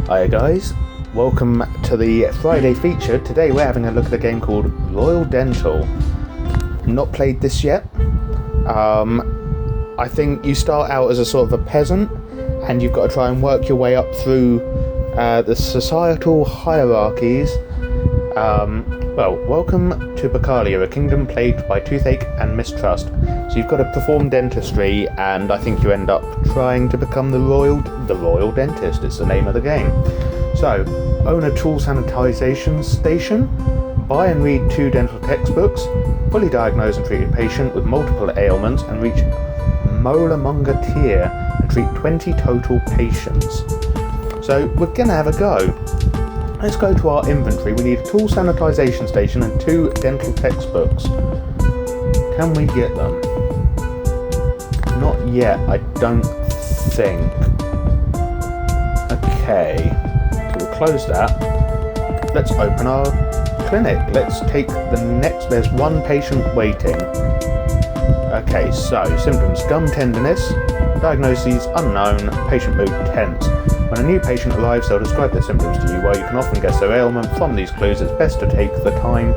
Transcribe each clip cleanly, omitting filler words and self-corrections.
Hiya guys, welcome to the Friday feature. Today we're having a look at a game called Royal Dental. Not played this yet. I think you start out as a sort of a peasant and you've got to try and work your way up through the societal hierarchies. Welcome to Bacalia, a kingdom plagued by toothache and mistrust. So you've got to perform dentistry, and I think you end up trying to become the royal dentist. It's the name of the game. So, own a tool sanitization station, buy and read 2 dental textbooks, fully diagnose and treat a patient with multiple ailments, and reach Molarmonger tier and treat 20 total patients. So we're gonna have a go. Let's go to our inventory. We need a tool sanitization station and 2 dental textbooks. Can we get them? Not yet, I don't think. Okay, so we'll close that. Let's open our clinic. Let's take the next. There's 1 patient waiting. Okay, so symptoms: gum tenderness, diagnoses unknown, patient mood tense. When a new patient arrives, they'll describe their symptoms to you. While you can often guess their ailment from these clues, it's best to take the time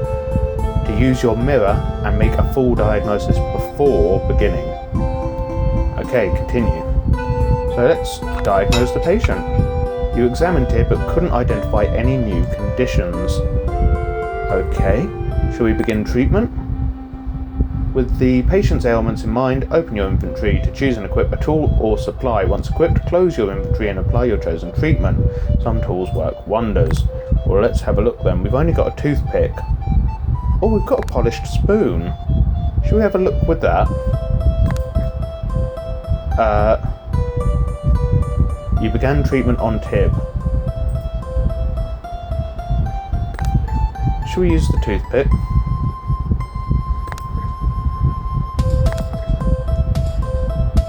to use your mirror and make a full diagnosis before beginning. Okay, continue. So let's diagnose the patient. You examined it but couldn't identify any new conditions. Okay, shall we begin treatment? With the patient's ailments in mind, open your inventory to choose and equip a tool or supply. Once equipped, close your inventory and apply your chosen treatment. Some tools work wonders. Well, let's have a look then. We've only got a toothpick. Oh, we've got a polished spoon. Shall we have a look with that? You began treatment on Tib. Shall we use the toothpick?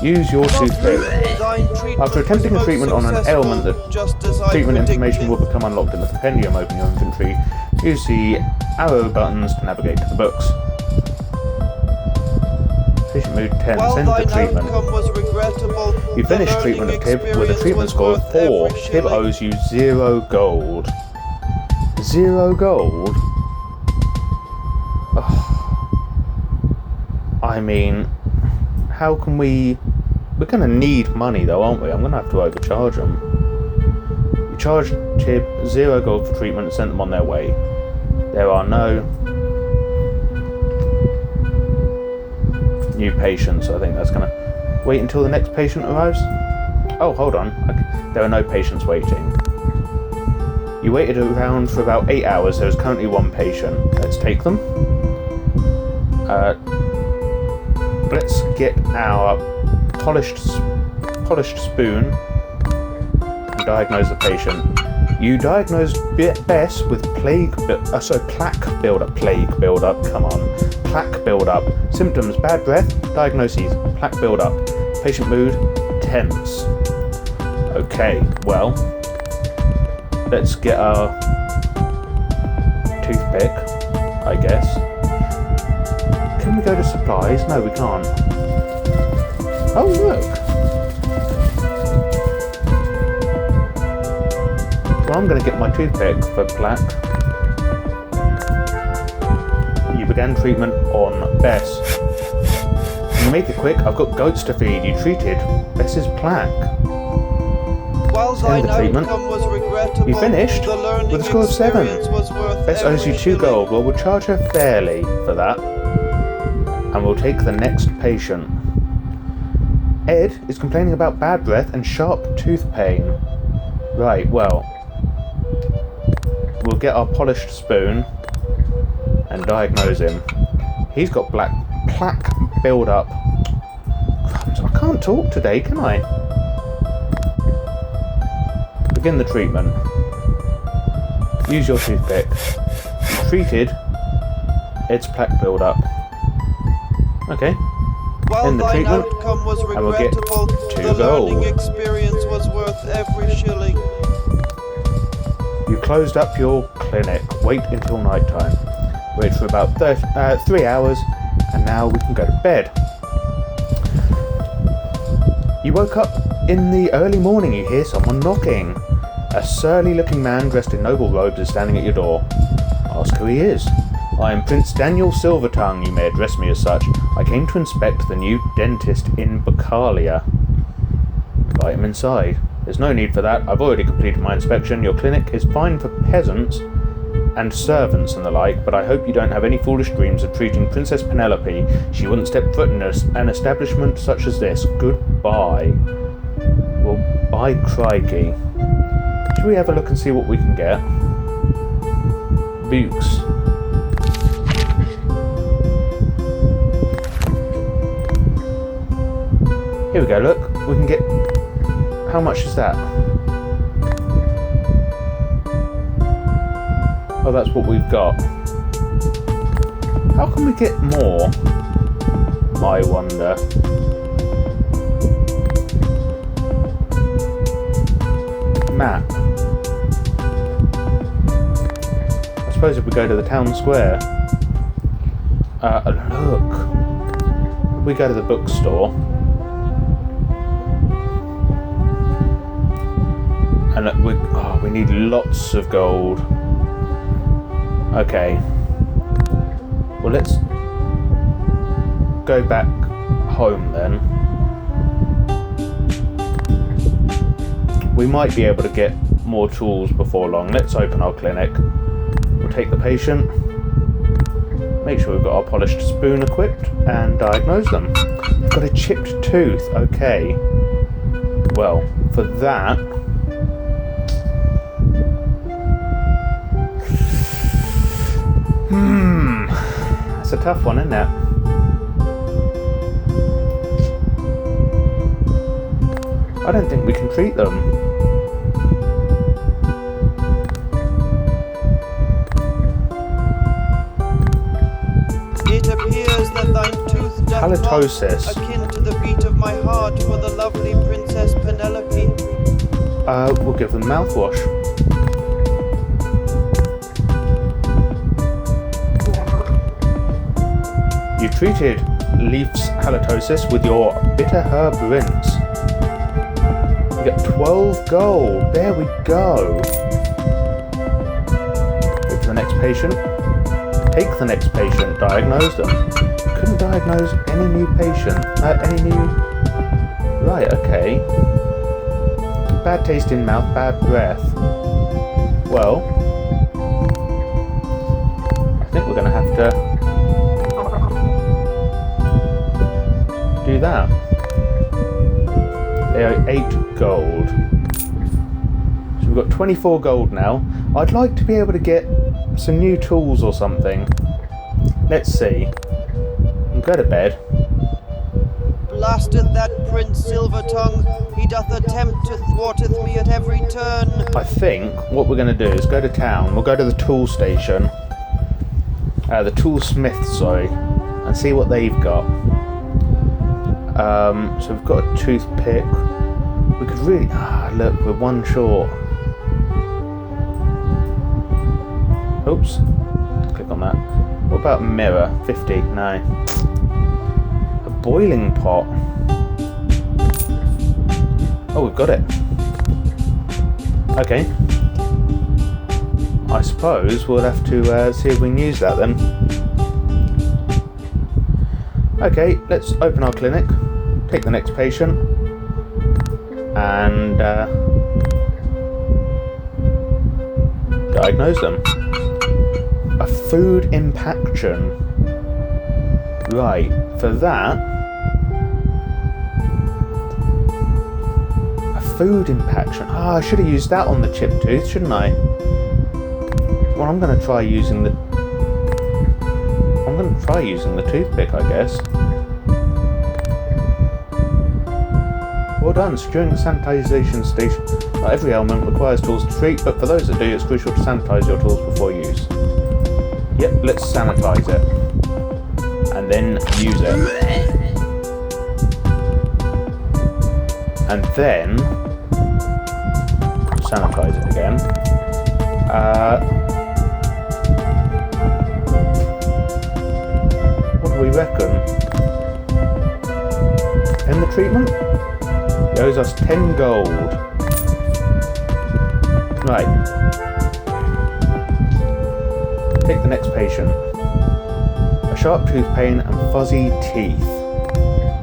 Use your toothpick. After attempting a treatment on an ailment, the treatment information will become unlocked in the compendium. Open your inventory. Use the arrow buttons to navigate to the books. Patient mood 10. Send the treatment. You finished treatment of Tib with a treatment score of 4. Tib owes you 0 gold. 0 gold? I mean, how can we... We're going to need money though, aren't we? I'm going to have to overcharge them. You charged Tib 0 gold for treatment and sent them on their way. There are no new patients. I think that's going to... Wait until the next patient arrives? Oh, hold on. There are no patients waiting. You waited around for about 8 hours. There is currently 1 patient. Let's take them. Let's get our polished spoon and diagnose the patient. You diagnosed Bess with plaque build-up. Come on, plaque build-up. Symptoms: bad breath. Diagnoses: plaque build-up. Patient mood tense. Okay, well, let's get our toothpick, I guess. Can we go to supplies? No, we can't. Oh, look! Well, I'm going to get my toothpick for plaque. You began treatment on Bess. Can you make it quick? I've got goats to feed. You treated Bess's plaque. End the treatment. You finished with a score of 7. Bess owes you 2 gold. Well, we'll charge her fairly for that. And we'll take the next patient. Ed is complaining about bad breath and sharp tooth pain. Right, well, we'll get our polished spoon and diagnose him. He's got plaque build-up. I can't talk today, can I? Begin the treatment. Use your toothpick. You treated Ed's plaque build-up. Okay. End the treatment, and we'll get 2 gold. Experience was worth every shilling. You closed up your clinic. Wait until night time. Wait for about 3 hours, and now we can go to bed. You woke up in the early morning. You hear someone knocking. A surly-looking man dressed in noble robes is standing at your door. Ask who he is. I am Prince Daniel Silvertongue. You may address me as such. I came to inspect the new dentist in Bucalia. Invite him inside. There's no need for that. I've already completed my inspection. Your clinic is fine for peasants and servants and the like, but I hope you don't have any foolish dreams of treating Princess Penelope. She wouldn't step foot in an establishment such as this. Goodbye. Well, by crikey. Should we have a look and see what we can get? Books. Here we go, look. We can get... How much is that? Oh, that's what we've got. How can we get more? I wonder. Map. I suppose if we go to the town square. Look. If we go to the bookstore. And we need lots of gold. Okay. Well, let's go back home then. We might be able to get more tools before long. Let's open our clinic. We'll take the patient, make sure we've got our polished spoon equipped, and diagnose them. We've got a chipped tooth. Okay. Well, for that... That's a tough one, isn't it? I don't think we can treat them. It appears that thine tooth doth Halitosis. not akin to the beat of my heart for the lovely Princess Penelope. We'll give them mouthwash. You treated Leaf's halitosis with your bitter herb rinse. You get 12 gold. There we go. Go to the next patient. Take the next patient. Diagnose them. Couldn't diagnose any new patient. Right, okay. Bad taste in mouth, bad breath. Well, I think we're going to have to do that. They are 8 gold. So we've got 24 gold now. I'd like to be able to get some new tools or something. Let's see. And go to bed. Blasteth that Prince Silvertongue, he doth attempt to thwarteth me at every turn. I think what we're going to do is go to town. We'll go to the tool station. The toolsmith, sorry. And see what they've got. So we've got a toothpick. We could really... look, we're one short. Oops. Click on that. What about mirror? 50? No. A boiling pot. Oh, we've got it. Okay. I suppose we'll have to see if we can use that then. Okay, let's open our clinic. Take the next patient. And diagnose them. A food impaction. Right, for that... A food impaction. I should have used that on the chipped tooth, shouldn't I? Well, I'm going to try using the... toothpick, I guess. Well done. Securing the sanitisation station. Not every ailment requires tools to treat, but for those that do, it's crucial to sanitise your tools before use. Yep, let's sanitise it. And then use it. And then... sanitise it again. What do we reckon? End the treatment? He owes us 10 gold. Right. Take the next patient. A sharp tooth pain and fuzzy teeth.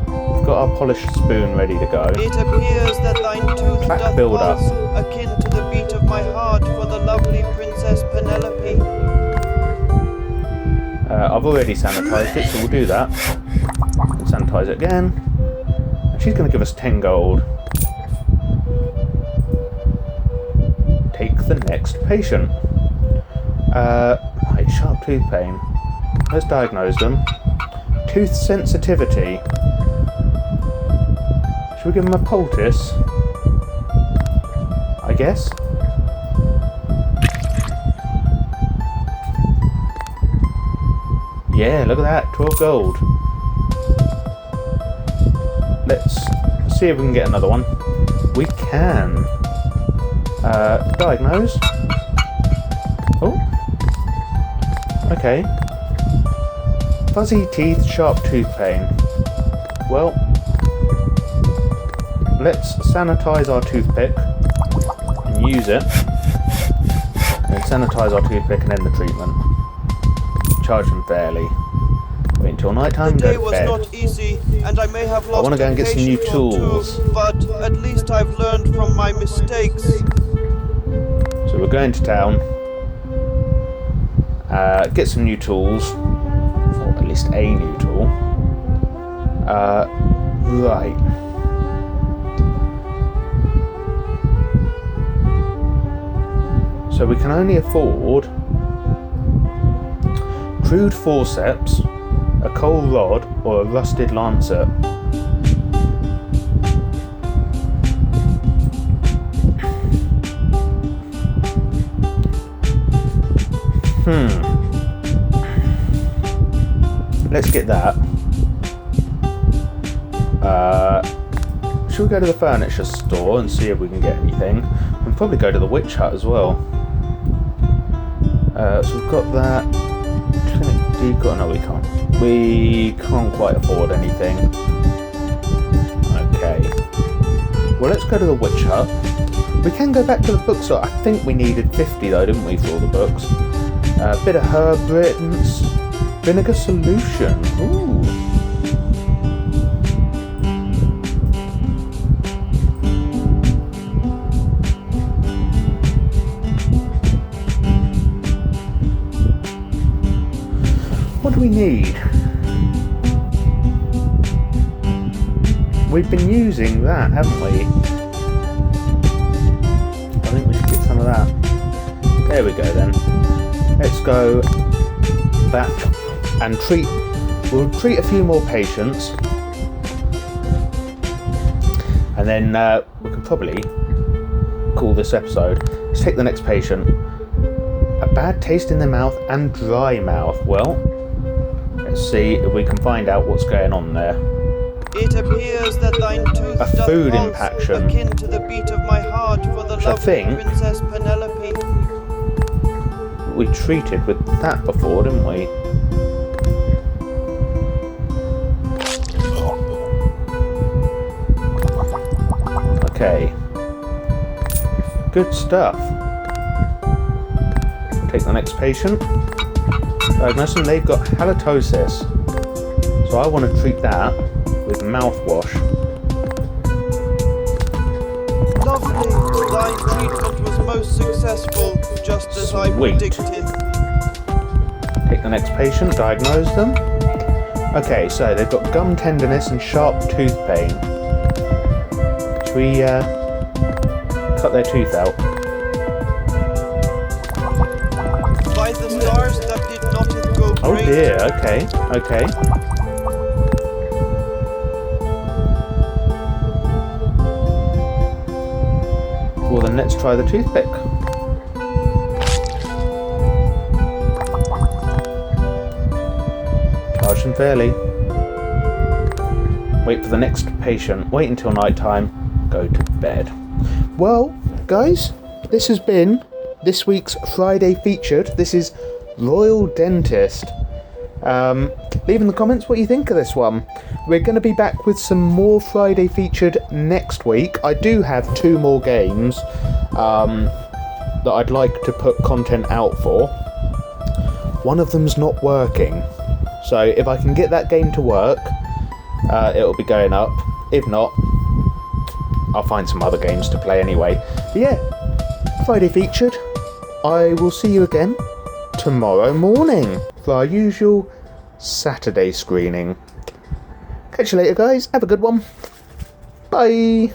We've got our polished spoon ready to go. It appears that thine tooth Plaque doth build-up. pulse, akin to the beat of my heart for the lovely Princess Penelope. I've already sanitised it, so we'll do that. Sanitise it again. And she's going to give us 10 gold. Take the next patient. Right, sharp tooth pain. Let's diagnose them. Tooth sensitivity. Should we give them a poultice? I guess. Yeah, look at that, 12 gold. Let's see if we can get another one. We can. Diagnose. Oh. Okay. Fuzzy teeth, sharp tooth pain. Well, let's sanitize our toothpick and use it. And sanitize our toothpick and end the treatment. Charge them fairly. Wait until night time. The day Go to was bed. not easy, and I may have lost wanna go and get some new a patient or tools. two, but at least I've learned from my mistakes. So we're going to town. Get some new tools, or at least a new tool. Right. So we can only afford crude forceps, a coal rod, or a rusted lancet. Let's get that. Should we go to the furniture store and see if we can get anything? We'll probably go to the witch hut as well. So we've got that. No, we can't. We can't quite afford anything. Okay. Well, let's go to the witch hut. We can go back to the bookstore. I think we needed 50 though, didn't we, for all the books? A bit of herb Britons. Vinegar solution. Ooh. What do we need? We've been using that, haven't we? I think we should get some of that. There we go then. Let's go back and treat. We'll treat a few more patients. And then we can probably call this episode. Let's take the next patient. A bad taste in the mouth and dry mouth. Well, let's see if we can find out what's going on there. It appears that thine tooth A doth food pulse, impaction. akin to the beat of my heart for the Which I lovely think- Princess Penelope. We treated with that before, didn't we? Okay. Good stuff. Take the next patient. Diagnose them, they've got halitosis. So I want to treat that with mouthwash. Lovely, thy treatment was most successful, just as I Sweet. predicted. Take the next patient, diagnose them. Okay, so they've got gum tenderness and sharp tooth pain. Should we cut their tooth out? By the stars, that did not go great. Oh dear, okay, okay. Well then let's try the toothpick. Charge them fairly. Wait for the next patient. Wait until night time. Go to bed. Well, guys, this has been this week's Friday Featured. This is Royal Dentist. Leave in the comments what you think of this one. We're going to be back with some more Friday Featured next week. I do have 2 more games. that I'd like to put content out for. One of them's not working. So if I can get that game to work, it'll be going up. If not, I'll find some other games to play anyway. But yeah, Friday Featured. I will see you again tomorrow morning for our usual Saturday screening. Catch you later, guys. Have a good one. Bye.